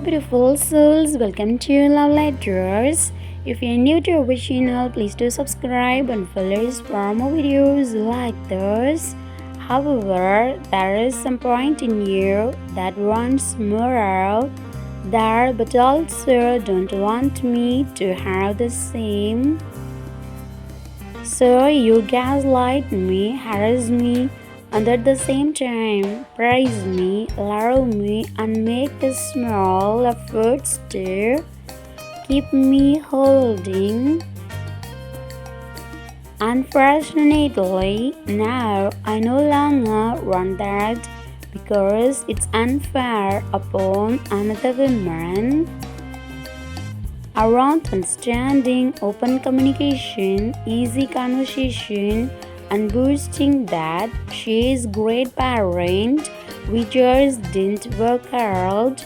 Beautiful souls, welcome to Love Letters. If you're new to our channel, please do subscribe and follow us for more videos like this. However, there is some point in you that wants more there, but also don't want me to have the same. So you gaslight me, harass me, and at the same time praise me, love me, and make the small efforts to keep me holding. Unfortunately, now I no longer want that because it's unfair upon another woman. Around understanding, open communication, easy conversation, and boosting that she is great parent, we just didn't work out.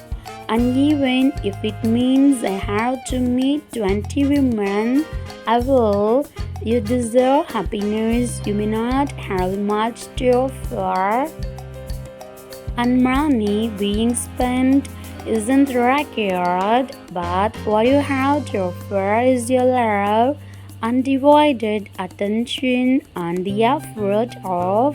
And even if it means I have to meet 20 women, I will. You deserve happiness. You may not have much to offer, and money being spent isn't required, but what you have to offer is your love, undivided attention, and the effort of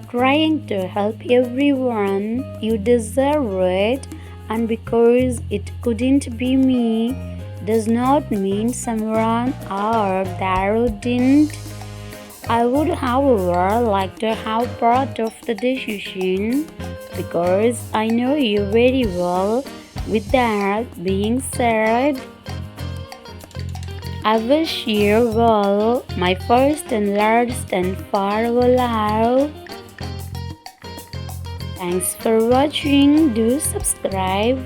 trying to help everyone. You deserve it, and because it couldn't be me does not mean someone out there who didn't. I would, however, like to have part of the decision because I know you very well. With that being said, I wish you well, my first and last and farewell love. Thanks for watching. Do subscribe.